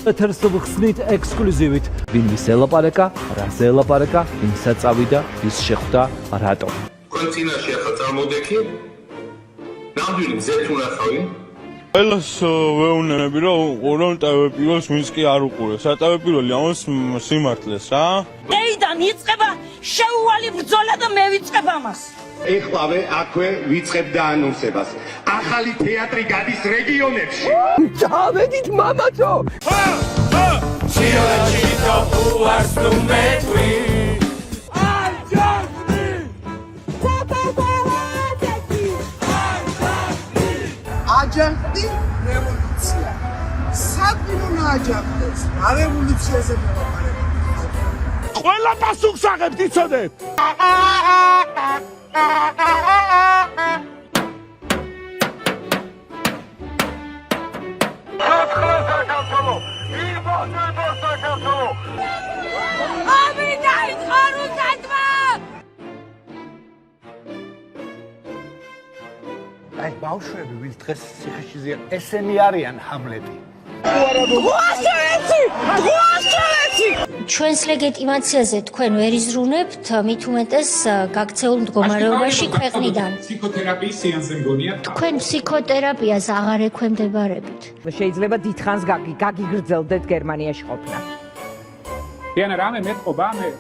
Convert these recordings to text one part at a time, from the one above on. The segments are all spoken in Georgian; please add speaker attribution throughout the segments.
Speaker 1: ეთერს ვხსნით ექსკლუზივით. ვინ ვის ელაპარაკა, რაზე ელაპარაკა, ვინსაც წავიდა, ვის შეხვდა, რატომ.
Speaker 2: თქვენ წინაშე ახლა წარმოდექი. ნამდვილი მზეთ უნახავი.
Speaker 3: ყველას ვეუბნები რომ ტევე პირველს ვინც კი არ უყურებს. ატევე პირველი ამას სიმართლეს რა.
Speaker 4: ეიდან იწყება შეუვალი ბრძოლა და მე ვიწყებ ამას.
Speaker 5: ეხლავე აქვე ვიწყებ დაანონსებას. ახალი თეატრი გადის რეგიონებში.
Speaker 6: დავედით მამაცო.
Speaker 7: Chito uars nu metwi.
Speaker 6: აჯანყდი რევოლუცია. საქმე აჯანყდეს. რევოლუციაზე მოვაყარებ.
Speaker 3: ყველა პასუხს აღებთ, იცოდეთ?
Speaker 8: აი ბავშვები ვის დღეს ციხეში ზიან ესენი არიან ჰამლეტი
Speaker 9: ჩვენს ლეგიტიმაციაზე თქვენ ვერ იზრუნებთ მით უმეტეს გაქცეულ მდგომარეობაში ქვეყნიდან
Speaker 7: ფსიქოთერაპიის სეანსზე მგონია
Speaker 9: თქვენ ფსიქოთერაპიას აღარ ექვემდებარებით
Speaker 10: შეიძლება დიდხანს გაგიგრძელდეთ გერმანიაში ყოფნა
Speaker 7: დიანა რამე მეტყობა მე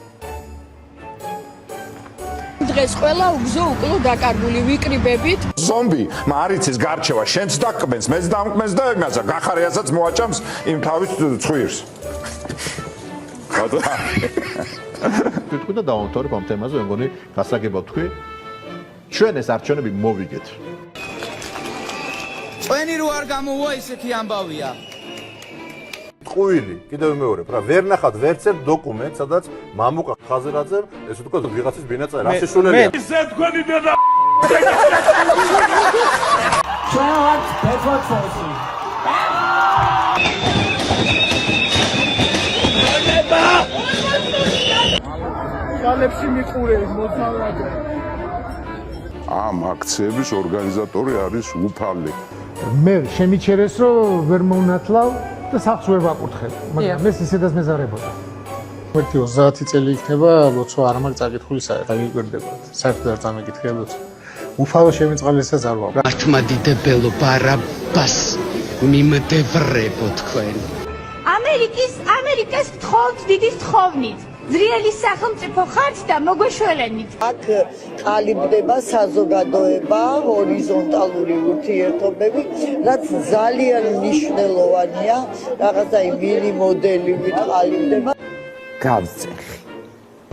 Speaker 4: დღეს ყველა უგზო უკლო დაკარგული ვიკრიბებით
Speaker 11: ზომბი მარიცის გარჩევა შენც დაკმენს მეც დამკმენს და იმასაც გახარიასაც მოაჭამს იმ თავის ცხვირს
Speaker 12: თქვი და დავამთავრებ ამ თემაზე მე მგონი გასაგებად თქვი ჩვენ ეს არჩევნები მოვიგეთ
Speaker 6: წვენი რო არ გამოვა ისეთი ამბავია
Speaker 12: ტყუილი კიდევ მეორე რა ვერ ნახავთ ვერც ერთ დოკუმენტს სადაც მამუკა ხაზერაძემ ესე თქვა ვიღაცის ბინაწერა რა შეშულელია
Speaker 3: ისე თქვენი დედა
Speaker 1: ჩვენ ვართ ბეთვაცოსი
Speaker 3: ხალებში მიყურებს მოძალადე
Speaker 11: ამ აქციების ორგანიზატორი არის უფალი
Speaker 8: მე შემიჩერეს რომ ვერ მოუნათლავ და სახს ვერ ვაკურთხებ მაგრამ ეს ისედაც მეზარებოდა
Speaker 13: 30 წელი იქნება ლოცვა არ მაგ წაკითხული საერთოდ საერთოდ არ წამეკითხებოდ უფალო შემიწყალესაც არ ვაქვს
Speaker 6: მართმადიდებელო ბარაბას მიმდევრებო თქვენ
Speaker 4: ამერიკას თხოვთ დიდი თხოვნით ძლიერი სახელმწიფო ხართ და მოგვეშველენით
Speaker 6: აქ ყალიბდება საზოგადოება ჰორიზონტალური ურთიერთობები რაც ძალიან მნიშვნელოვანია რაღაცა იმილი მოდელივით ყალიბდება
Speaker 13: გავწეხი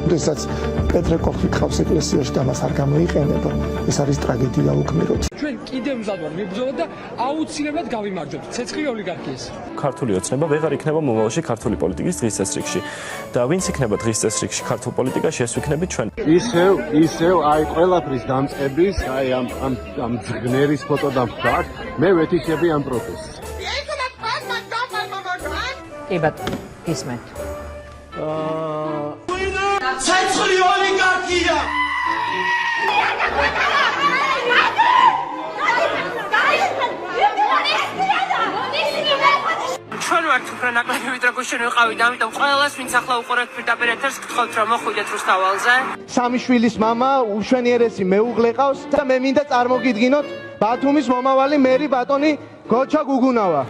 Speaker 13: როდესაც პეტრეკოვი ხავს ეკლესიაში და მას არ გამოიყენება ეს არის ტრაგედია უკმიროთ
Speaker 7: ჩვენ კიდევ მზად ვარ მიბრძოლოთ და აუცილებლად გავიმარჯვებთ ცეცხლი ოლიგარქიას
Speaker 3: ქართული ოცნება ვეღარ იქნება მომავალში ქართული პოლიტიკის დღის წესრიგში და ვინც იქნება დღის წესრიგში ქართულ პოლიტიკაში ეს ვიქნებით ჩვენ
Speaker 5: ისევ აი ყველაფრის დამწყების აი ამ ძღნერის ფოტო დამხარ მე ვეთიშები ამ პროტესტს
Speaker 10: კი ბატონო ისმენთ
Speaker 6: ცეცხლი ოლიგარქია
Speaker 4: ჩვენ ვართ უფრო ნაკლები ვიდრე გუშინ ვიყავით ამიტომ ყველას ვინც ახლა უყურებთ პირდაპირ ეთერს გთხოვთ რომ მოხვიდეთ რუსთაველზე
Speaker 6: სამი შვილის მამა უშვენიერესი მეუღლე ყავს და მე მინდა წარმოგიდგინოთ ბათუმის მომავალი მერი ბატონი გოჩა გუგუნავა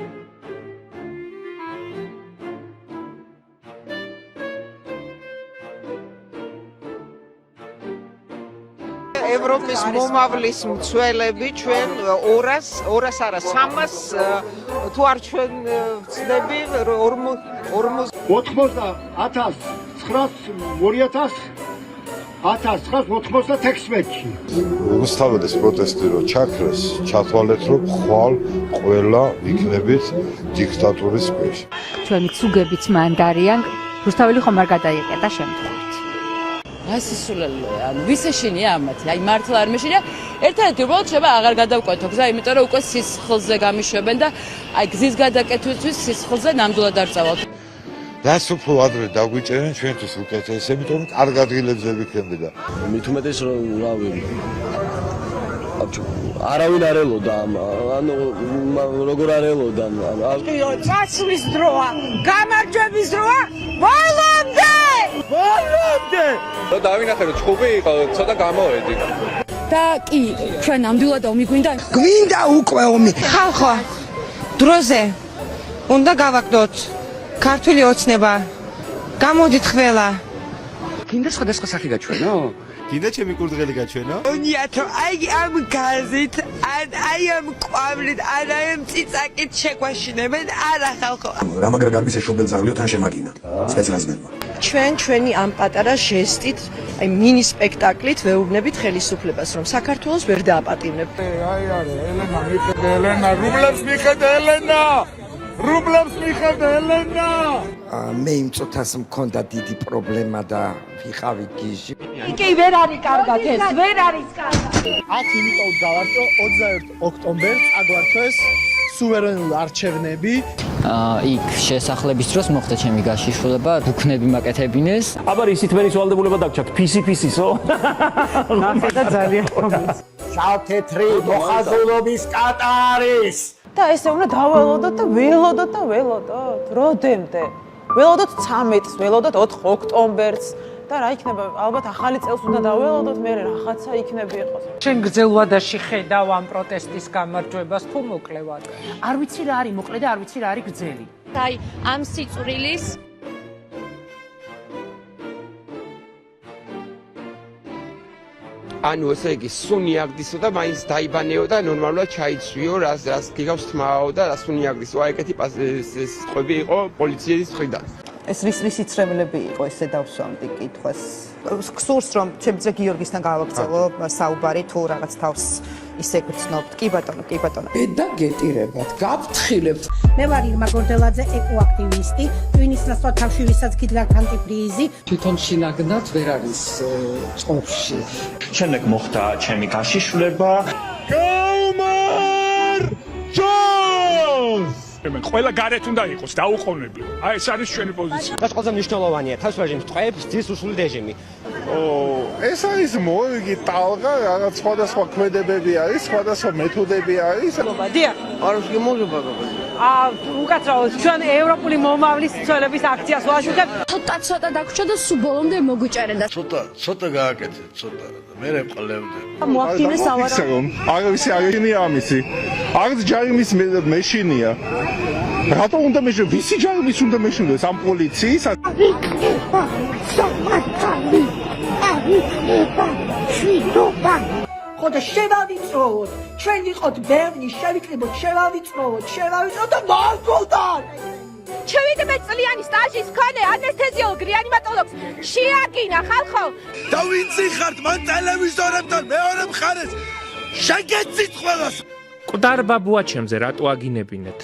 Speaker 10: ევროპის მომავლის მცველები ჩვენ 200 არა 300 თუ არ ჩვენ ვწდები
Speaker 5: 1996-ში
Speaker 11: რუსთაველის პროტესტი რო ჩაქრეს ჩათვალეთ რომ ხვალ ყველა იქნებით დიქტატურის ქვეშ
Speaker 10: ჩვენი ცუგებიც მანდარიან რუსთაველი ხომ არ გადაიყედა შემთხვევით
Speaker 4: ასისულელოა ანუ ვის ეშინია ამათი აი მართლა არ მეშინია ერთადერთი უბრალოდ შეიძლება აღარ გადავკვეთო გზა იმიტომ რომ უკვე სისხლზე გამიშვებენ და აი გზის გადაკეთვისთვის სისხლზე ნამდვილად არ წავალთ
Speaker 11: რაც უფრო ადრე დაგვიჭერენ ჩვენთვის უკეთეს იმიტომ რომ კარგ ადგილებზე ვიქნები და
Speaker 1: მით უმეტეს რომ რავი
Speaker 6: არავინ არ ელოდა ანუ როგორ არ ელოდა
Speaker 4: წასვლის დროა, გამარჯვების დროა, ბოლომდე!
Speaker 3: და დავინახე რომ ჭუბი იყო, ცოტა გამოვედი.
Speaker 4: და კი, ჩვენ ნამდვილად ომი გვინდა?
Speaker 14: გვინდა უკვე ომი. ხალხო, დროზე უნდა გავაკდოთ ქართული ოცნება. გამოდით ყველა.
Speaker 6: გინდა სხვადასხვა სახი გაჩვენო?
Speaker 12: გინდა ჩემი კურდღელი გაჩვენო?
Speaker 14: უნიათო, აი ამ გაზით, აი ამ ყვავილით, აი ამ ციცაკით შეგვაშინებენ, არა ხალხო.
Speaker 6: რა მაგრა გარბის ეშობელ ზაღლიოთ ან შემაგინა სპეციალიზმებმა.
Speaker 14: ჩვენი ამ პატარა ჟესტით, აი მინი სპექტაკლით ვეუბნებით ხელისუფლებას, რომ საქართველოს ვერ დააპატიმრებ.
Speaker 3: ელენა, მიხედე ელენა, რუბლებს მიხედე ელენა! რუბლებს მიხედე ელენა!
Speaker 14: მე იმ წუთას მქონდა დიდი პრობლემა და ვიყავი გიჟი.
Speaker 4: კი, ვერ არის კარგად ეს, ვერ არის კარგად.
Speaker 6: 10 იმიტომ გავარჩო 21 ოქტომბერს აგვარჩეს სუვერენული არჩევნები.
Speaker 15: იქ შესახლების დროს მოხდა ჩემი გაშიშვლება, დუქნები მაკეთებინეს.
Speaker 6: აბა ისიც მენის ვალდებულება დაგჭათ, ფისი-ფისისო.
Speaker 14: ნახე და ძალიან მომწონს.
Speaker 6: შავ-თეთრი მოხაზულობის კატარის.
Speaker 14: და ესე უნდა დაველოდოთ და ველოდოთ, როდემდე? ველოდოთ 13-ს, ველოდოთ 4 ოქტომბერს და რა იქნება? ალბათ ახალი წელს უნდა დაველოდოთ, მე რაღაცა იქნება იყოს.
Speaker 7: შენ გრძელვადაში ხედავ ამ პროტესტის გამარჯვებას თუ მოკლევად?
Speaker 4: არ ვიცი რა არის მოკლე და არ ვიცი რა არის გრძელი.
Speaker 10: აი, ამ სიწვრილის
Speaker 14: ანუ ესე იგი სუნი აგდისო და მაინც დაიბანეო და ნორმალურად ჩაიცვიო, რას გიგავს თმაო და რას სუნი აგდისო. აი ეგეთი წყები იყო პოლიციის მხრიდან. ეს რის იცრემლები იყო, ესე დავსვამდი კითხვას. გსურს რომ ჩემზე გიორგისთან გავაგრძელო საუბარი თუ რაღაც თავს ისე გრძნობთ. კი ბატონო. და გეტირებათ, გაფრთხილებთ.
Speaker 10: მე ვარ ირმა გორდელაძე, ეკოაქტივისტი, ტვინის ნაცვლად თავში ვისაც გიდგა ანტიფრიზი.
Speaker 7: თვითონ შინაგნად ვერ არის წყობში.
Speaker 6: შემდეგ მოხდა ჩემი გაშიშვლება.
Speaker 3: ყველა გარეთ უნდა იყოს დაუყოვნებლივ. აი ეს არის ჩვენი პოზიცია.
Speaker 6: და ყველაზე მნიშვნელოვანია თავს რეჟიმს ტყეებს ძის უსული რეჟიმი.
Speaker 3: ეს არის მოვიგი ტალღა, რაღაც სხვადასხვა ქმედებები არის, სხვადასხვა მეთოდები არის.
Speaker 14: დიახ, არ შემოგება.
Speaker 4: უკაცრავად ჩვენ ევროპული მომავლის ცვლილების აქციას ვაშუქებთ.
Speaker 10: ცოტა დაგვრჩა და სულ ბოლომდე მოგვიჭერენ და
Speaker 11: ცოტა გააკეთე, ცოტა და მე რეყლევდე.
Speaker 4: მოახდინეს სავარაუდო.
Speaker 3: აღისი აღინია ამისი. აღს ჯარიმის მეშინია. რატო უნდა მეშინო? ვისი ჯარიმის უნდა მეშინოს? ამ პოლიციის?
Speaker 14: ხოდა შევავიწროვოთ, ჩვენ ვიყოთ ბევრი, შევიკრიბოთ, შევავიწროვოთ და მართლთან.
Speaker 10: შევიდე წლიანი სტაჟის მქონე ანესთეზიოლოგ რეანიმატოლოგს შეაგინა ხალხო.
Speaker 6: და ვინც ხართ მან ტელევიზორებთან მეორე მხარეს შეგეცით ყველას.
Speaker 7: მკვდარ ბაბუა ჩემზე რატო აგინებინეთ?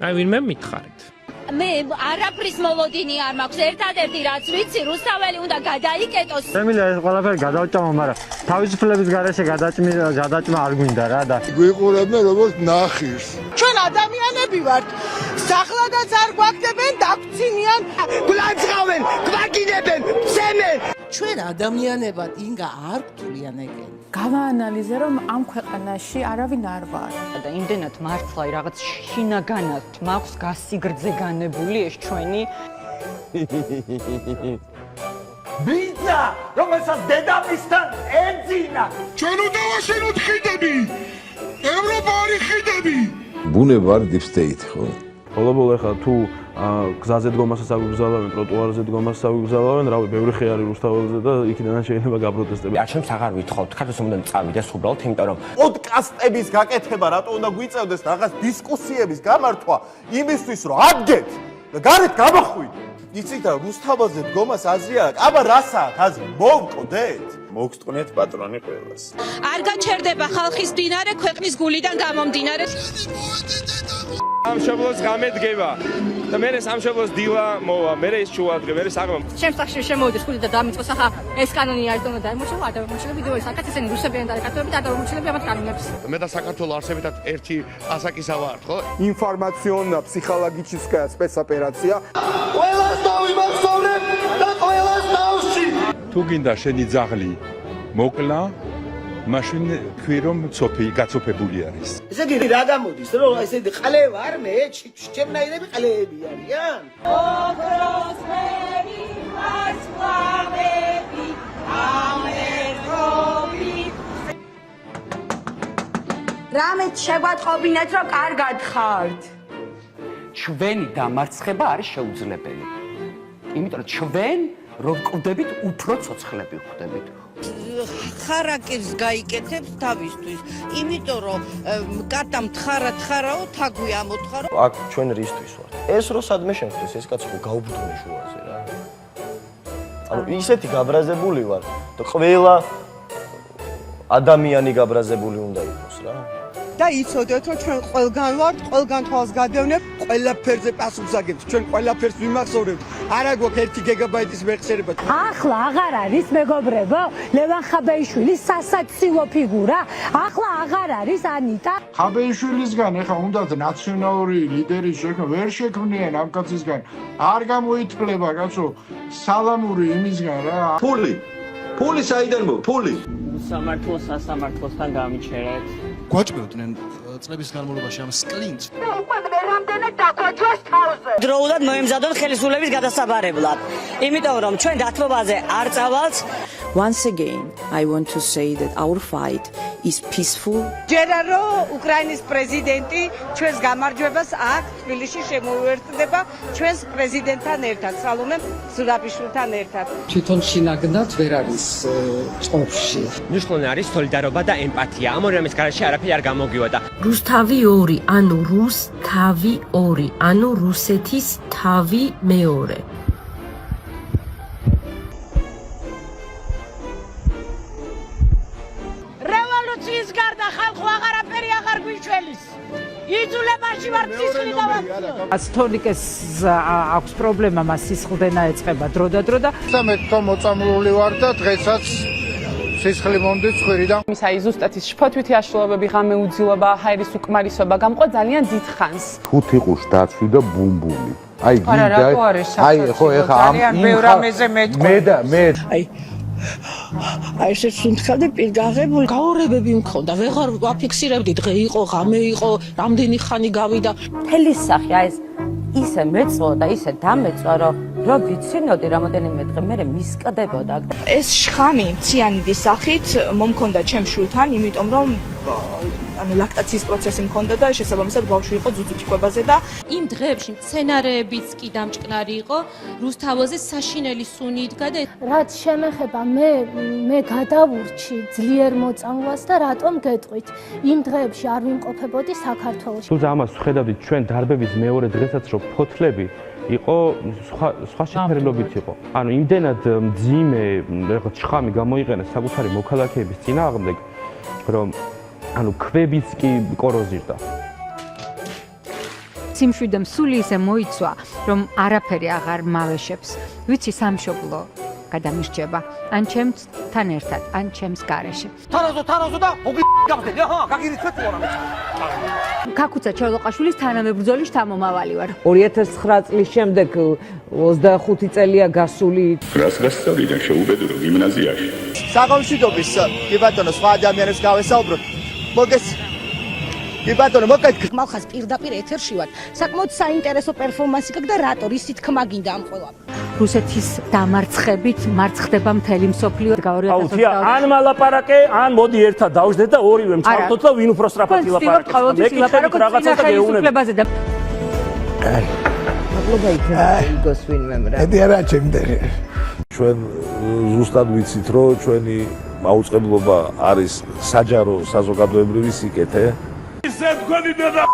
Speaker 7: აი ვინმე მითხარით.
Speaker 10: მე არაფრის მოლოდინი არ მაქვს. ერთადერთი რაც ვიცი, რუსთაველი უნდა გადაიკეტოს.
Speaker 6: ემილია ეს ყველაფერი გადავჭამო, მაგრამ თავისუფლების გარეშე გადაჭმა არ გვინდა რა და
Speaker 11: გვიყურებენ როგორც ნახირს.
Speaker 14: ჩვენ ადამიანები ვართ. სახლადაც არ გვაგდებენ, დაგცინიან, გულანძღავენ, გვაგინებენ, ψემენ. ჩვენ ადამიანებად ინგა არ გთვლიან ეგენ.
Speaker 4: გავაანალიზე რომ ამ ქვეყანაში არავინ არ ვარ. და იმდენად მართლა რაღაც შინაგანად მაქვს გასიგრძე განებული ეს ჩვენი
Speaker 6: ბიძა, რომელსაც დედამისთან ეძინა.
Speaker 3: ჩვენ უნდა ვაშენოთ ხიდები. ევროპა არის ხიდები.
Speaker 11: ბუნება არის deep state, ხო?
Speaker 6: ბოლო ახლა თუ გზაზე დგომასაც აგვიგზავნებენ, ტროტუარზე დგომასაც აგვიგზავნებენ, რავი, ბევრი ხე არის რუსთაველზე და იქიდან შეიძლება გაპროტესტებენ.
Speaker 16: ჩემს აღარ ვითხოვთ, ქართულსამდე წავიდეს უბრალოდ, იმიტომ რომ პოდკასტების გაკეთება რატო უნდა გვიწევდეს რაღაც დისკუსიების გამართვა იმისთვის, რომ ადგეთ და გარეთ გამახვიდეთ. იცით რა, რუსთაველზე დგომას აზრია, აბა რასაა აზრი? მოვკვდეთ. მოგწონეთ პატრონი ყველას.
Speaker 10: არ გაჩერდება ხალხის დინარე ქვეყნის გულიდან გამომდინარე.
Speaker 6: სამშობლოს გამედგება და მე სამშობლოს დილა მოვა, მე ის ჩუადრე, მე საღამო.
Speaker 10: ჩემს სახში შემოვიდეს ხუთი და დამიწყოს ახლა ეს კანონი არის და უნდა დაიმორჩილო ადამიანები და საკაც ესენი რუსებიან და კათოლიკები და ადამიანები ამათ კანონებს.
Speaker 11: მე და საქართველოს არსებითად ერთი ასაკისა ვარ, ხო?
Speaker 16: ინფორმაციონ-ფსიქოლოგическая спецоперация. ყველას დავიმახსოვრებ და ყველას დავში.
Speaker 3: თუ გინდა შენი ძაღლი მოკლა, მაშინ თქვი რომ გაცოფებული არის.
Speaker 17: ესე იგი რა გამოდის რომ ესეთი ყლევა არ მე ჩემნაირები ყლეები არიან? ოქროს მერი მასლავები ამერტობი რამეთ შეგვატყობინეთ რომ კარგად ხართ.
Speaker 18: ჩვენი დამარცხება არის შეუძლებელი. იმიტომ რომ ჩვენ რო ვკვდებით, უფრო ცოცხლები ვხდებით.
Speaker 19: ხარაკირს გაიკეთებს თავისთვის. იმიტომ რომ კატა თხარაო, თაგვი ამოთხარო.
Speaker 20: აქ ჩვენ რისთვის ვართ? ეს რო სადმე შემხდეს, ეს კაცი ხო გაუბრუნე შუაზე რა. ანუ ისეთი გაბრაზებული ვარ, ყველა ადამიანი გაბრაზებული უნდა იყოს რა.
Speaker 18: და იცოდეთ რომ ჩვენ ყველგან ვართ, ყველგან თვალს გადავნებ, ყველაფერზე პასუხს აგებთ. ჩვენ ყველაფერს ვიმახსოვრებთ. არა გვაქვს 1 გიგაბაიტის მეხსიერება.
Speaker 21: ახლა აღარ არის მეგობრებო, ლევან ხაბეიშვილის სასაცილო ფიგურა. ახლა აღარ არის ანიტა.
Speaker 8: ხაბეიშვილისგან ეხა უნდა ნაციონალური ლიდერი შექმნა, ვერ შექმნიან ამ კაცისგან. არ გამოითვლება კაცო სალამური იმისგან რა.
Speaker 22: ფული საიდან მო? ფული.
Speaker 23: სამართლოს სასამართლოსთან გამიჩერეთ.
Speaker 24: გვაჭმევდნენ წლების განმავლობაში ამ სკლინს.
Speaker 19: უკვე რამდენად დაგვაჯვეს თავზე. დროულად მოემზადოთ ხელისუფლების გადასაბარებლად. იმიტომ რომ ჩვენ დათმობაზე არ წავალთ.
Speaker 25: Once again, I want to say that our fight is peaceful.
Speaker 19: ჯერა რომ უკრაინის პრეზიდენტი ჩვენს გამარჯვებას აქ თბილისში შემოუერთდება ჩვენს პრეზიდენტთან ერთად, სალომე ზურაბიშვილთან ერთად.
Speaker 7: თვითონ შინაგნად ვერ არის ყოფში.
Speaker 18: მნიშვნელოვანი არის სოლიდარობა და ემპათია. ამ ორი რამის გარშე არაფერი არ გამოგივადა.
Speaker 25: რუსთავი 2, ანუ რუსთავი 2, ანუ რუსეთის თავი მეორე.
Speaker 19: რევოლუციის გარდა ხალხო აღარაფერი აღარ გვიჩვენის. იძულებაში ვარ სისხლი დავაქციო.
Speaker 21: ასთონიკეს აქვს პრობლემა, მას სისხლდენა ეწყება დრო და
Speaker 13: მე თვითონ მოწამლული ვარ და დღესაც სისხლი მომდის ცხვირიდან.
Speaker 26: აი ზუსტად ის შფოთვითი აშლილობები, ღამე უძილობა, ჰაერის უკმარისობა გამყვა ძალიან დიდ ხანს.
Speaker 12: თუ თიყუშ დაცვი და ბუმბული. აი
Speaker 21: გინდა აი ხო ეხა ამ
Speaker 19: ბევრ ამეზე
Speaker 12: მე
Speaker 19: აი ეს სუნთქავდა პირგაღებული გაურებები მქონდა ვეღარ ვაფიქსირებდი დღე იყო ღამე იყო რამდენი ხანი გავიდა
Speaker 4: თელის სახე აი ეს ისე მეწვა და ისე დამეწვა რომ ვიცინოდი რამოდენიმე დღე მე მისკდებოდა
Speaker 10: ეს შხამი ციანიდის სახით მომქონდა ჩემ შულთან იმიტომ რომ ანუ ლაქტაციის პროცესი მქონდა და შესაბამისად ბავშვი იყო ძუძუჩიკვებაზე და
Speaker 27: იმ დღეებში მცენარეებიც კი დამჭკნარი იყო რუსთავოზე საშინელი სუნი იდგა და
Speaker 21: რაც შემეხება მე გადავურჩი ძლიერ მოწამვლას და რატომ გეტყვით იმ დღეებში არ ვიმყოფებოდი საქართველოში
Speaker 6: თუმცა ამას ვხედავდით ჩვენ დარბების მეორე დღესაც რომ ფოთლები იყო სხვა შეფერილობით იყო ანუ იმდენად მძიმე რაღაც შხამი გამოიყენა საკუთარი მოქალაქეების წინააღმდეგ რომ ანუ ქვებიც კი კოროზირდა.
Speaker 21: სიმშვიდემ სული ისე მოიცვა, რომ არაფერი აღარ მავეშებს. ვიცი სამშობლო გადამირჩება, ან ჩემთან ერთად, ან ჩემს გარეშე.
Speaker 17: თარაზო და გაგდები, აჰა, გაგირიცეთ ვარა მე.
Speaker 21: ქაქუცა ჩოლოყაშვილის თანამებრძოლის შთამომავალი ვარ.
Speaker 4: 2009 წლის შემდეგ 25 წელია გასული.
Speaker 22: რას გასწავლიდან შეუბედურო გიმნაზიაში?
Speaker 17: საგონშიდობის კი ბატონო სხვა ადამიანებს გავესაუბროთ. მოგეს კი ბატონო მოგეთ
Speaker 19: მალხას პირდაპირ ეთერში ვარ საკმაოდ საინტერესო პერფორმანსი გაქვს და რატო ისი თქმა გინდა ამ ყველა
Speaker 21: რუსეთის დამარცხებით მარცხდება მთელი მსოფლიო
Speaker 28: გაურიათასოც ან მალაპარაკე ან მოდი ერთად დავждეთ და ორივე მწყავდოთ და ვინ უფრო სწრაფად ილაპარაკებს მე კიდევ რაღაცას გეუბნები
Speaker 21: და
Speaker 4: მადლობა იქნება იგოს ვინმე რა
Speaker 8: ედი არა ჩემდე
Speaker 12: ჩვენ ზუსტად ვიცით რომ ჩვენი მაუწყებლობა არის საჯარო საზოგადოებრივი სიკეთე
Speaker 28: ისე თქვენი და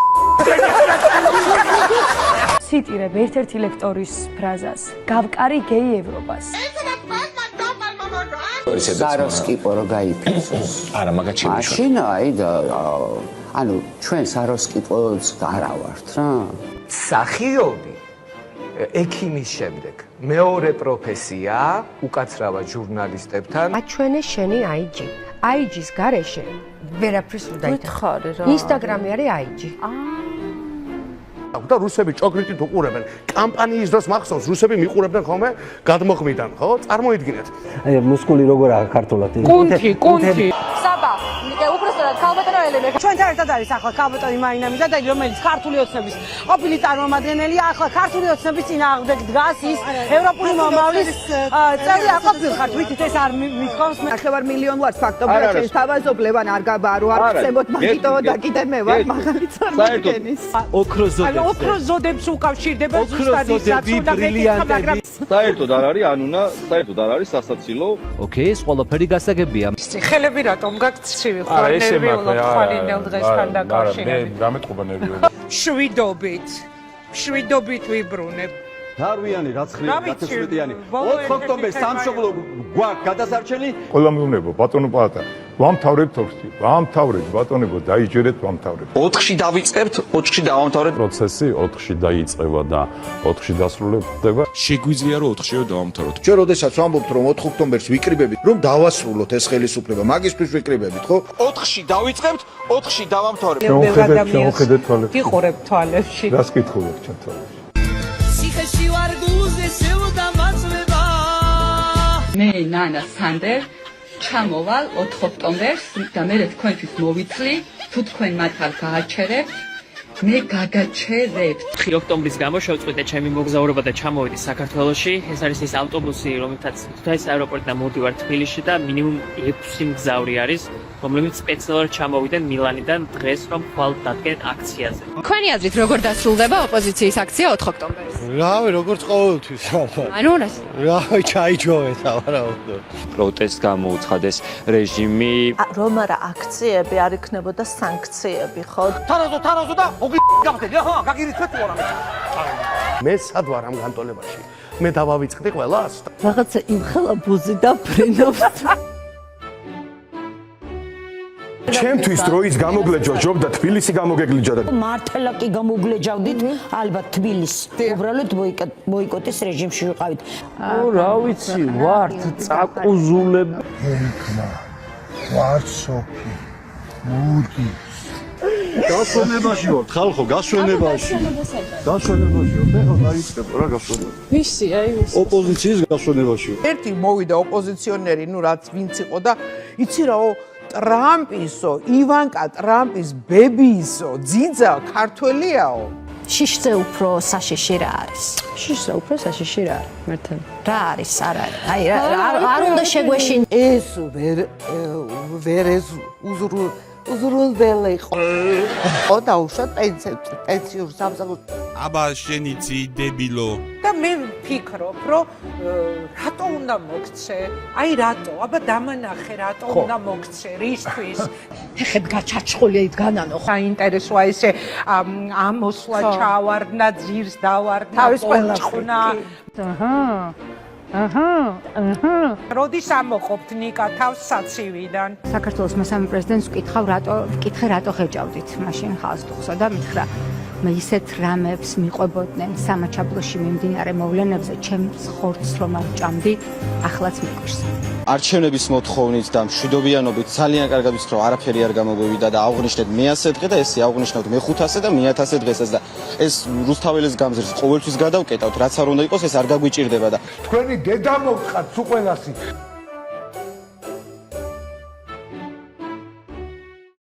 Speaker 21: ციტირებ ერთ-ერთი ლექტორის ფრაზას გავკარი გეი ევროპას
Speaker 18: საროსკი პორო გაიფესოს არა მაგათ შემიშვა მაშინ აი და ანუ ჩვენ საროსკი პოც არა ვართ რა
Speaker 29: სახიობი ექიმის შემდეგ მეორე პროფესია უკაცრავა ჟურნალისტებთან
Speaker 30: აჩვენე შენი IG IG-ს გარეშე ვერაფერს არ დაითხარი რა Instagram-ი არის IG
Speaker 5: და რუსები ჭოქრიტით უყურებენ კამპანიის დროს მახსოვს რუსები მიყურებდნენ ხოლმე გადმოხმიდან ხო წარმოიდგინეთ
Speaker 1: აი მუსკული როგორ აქვს ქართულად
Speaker 21: კუნთი საბა
Speaker 19: გაგელენა. ჩვენთან ერთად არის ახლა კაპიტანი მარინა მიზადაძე, რომელიც ქართული ოცნების ყოფილი წარმომადგენელია. ახლა ქართული ოცნების წინააღმდეგ დგას ის ევროპული მომავლის წევრი არ ყოფილიყარ. თვითონ ეს არ მithkoms.
Speaker 10: ახლა მილიონ ვარ ფაქტობრივად ჩემს თავაზობლებან არ გაბარო არ ხსებოთ მაგიტო და კიდე მე ვარ მაღალი წარმომადგენლის. ოქროზოდებს უკავშირდება ზუსტად ის რაც უნდა მეკითხა მაგრამ
Speaker 2: საერთოდ არ არის ან უნდა საერთოდ არ არის სასაცილო.
Speaker 1: ოკეი, ეს ყველაფერი გასაგებია.
Speaker 19: ხელები რატომ გაქცივი ხარ ნერვიულად ხარინელ დღესთან დაკავშირებით.
Speaker 2: მე გამეთყობა ნერვიულად.
Speaker 19: შვიდობით ვიბრუნებ.
Speaker 2: ნარვიანი რაც ხრი 11-იანი 4 ოქტომბერს სამშობლო გვაქვს გადასარჩენი.
Speaker 3: ყველა მიუნება ბატონო პალატა ვამთავრებთ ოქში ვამთავრებთ ბატონებო დაიჯერეთ ვამთავრებთ
Speaker 22: 4-ში დავიწყებთ 4-ში დავამთავრებთ
Speaker 3: პროცესი 4-ში დაიწყება და 4-ში დასრულდება
Speaker 9: შეგვიძლია რომ 4-შიო დავამთავროთ
Speaker 17: ჩვენ როდესაც ვამბობთ რომ 4 ოქტომბერს ვიკრიბებით რომ დავასრულოთ ეს ხელისუფლება მაგისთვის ვიკრიბებით ხო
Speaker 22: 4-ში დავიწყებთ 4-ში დავამთავრებთ
Speaker 3: შევხედეთ თვალებში
Speaker 19: ვიყურებ თვალებში
Speaker 3: რას კითხულობ ჩვენ თვალებში
Speaker 19: ციხეში ვარ გულზე შევდა მაწლება
Speaker 4: მე ნანა სანდერ ჩამოვალ 4 ოქტომბერს და მე თქვენთვის მოვიცლი თუ თქვენ მათ არ გააჩერებთ მე გაგაჩერებთ
Speaker 11: 4 ოქტომბრის გამო შევწყვიტე ჩემი მოგზაურობა და ჩამოვიდი საქართველოში ეს არის ის ავტობუსი რომელთაც ქუთაისის აეროპორტიდან მოვდივარ თბილისში და მინიმუმ 6 მგზავრი არის რომლებიც სპეციალურად ჩამოვიდნენ მილანიდან დღეს რომ ხვალ დადგენ აქციაზე
Speaker 27: თქვენი აზრით როგორ დასრულდება ოპოზიციის აქცია 4 ოქტომბერს
Speaker 18: რავი როგორც ყოველთვის
Speaker 27: ანუ რას
Speaker 18: რავი ჩაიჯოვეთ ავარაუდო
Speaker 2: პროტესტ გამოუცხადეს რეჟიმი
Speaker 10: რომ არა აქციები არ იქნებოდა სანქციები ხო
Speaker 18: თანაზო და გაგიდეთ ხო გაგირიცეთ ვარა მე სად ვარ ამ განტოლებაში მე დავავიწყდი ყველას
Speaker 10: რაღაცა იმხელა ბუზი და ბრინობს
Speaker 3: ჩემთვის დროის გამოგლეჯვა ჯობდა თბილისი გამოგეგლიჯა და
Speaker 10: მართლა კი გამოგლეჯავდით ალბათ თბილისი უბრალოდ ბოიკოტის რეჟიმში ვიყავით
Speaker 1: რა ვიცი ვართ წაკუზულები
Speaker 3: ვართ სოფი მუდი
Speaker 5: გასვენებაში ვარ ხალხო გასვენებაში ვარ ხო დაიწყებ რა გასვენება
Speaker 19: ვისი აი ვისი
Speaker 5: ოპოზიციის გასვენებაში
Speaker 19: ერთი მოვიდა ოპოზიციონერი ნუ რაც ვინც იყო და იცი რაო ტრამპისო ივანკა ტრამპის ბებიისო ძიძა ქართველიაო
Speaker 10: შიშზე უფრო საშიში რა არის შიშზე უფრო საშიში რა არის მართლა რა არის არ არის აი არ უნდა შეგვეშინ
Speaker 19: ეს ვერ ეს უზრუნველი იყო და უშოთ პენსიურ სამსახურს
Speaker 9: აბა შენი ცი დებილო
Speaker 19: და მე ვფიქრობ რომ რატო უნდა მოგცე აი რატო აბა დამანახე რატო უნდა მოგცე რისთვის ეხეთ გაჩაჩხულია იდგანანო ხო აინტერესოა ესე ამოსვლა ჩავარდნა ძირს დავარდნა თავის ყველა როდის ამოყოფთ ნიკა თავს საცივიდან
Speaker 21: საქართველოს მესამე პრეზიდენტს ვკითხე რატო ხედავდით მაშინ ხალხს თუხსა და მითხრა მე ისეთ რამებს მიყვებოდნენ სამაჩაბლოში მიმდინარე მოვლენებზე ჩემს ხორცს რომ არ ჭამდი ახლაც მიკვირს
Speaker 3: არჩევნების მოთხოვნით და მშვიდობიანობით ძალიან კარგად ვიცით რომ არაფერი არ გამოგვივიდა და აღვნიშნეთ მე-100 დღე და ესე აღვნიშნოთ მე-500 და მე-1000 დღესაც და ეს რუსთაველის გამზირს ყოველთვის გადავკეტავთ რაც არ უნდა იყოს ეს არ გაგვიჭირდება და
Speaker 18: თქვენი დედა მოგხართ სულ ყველასი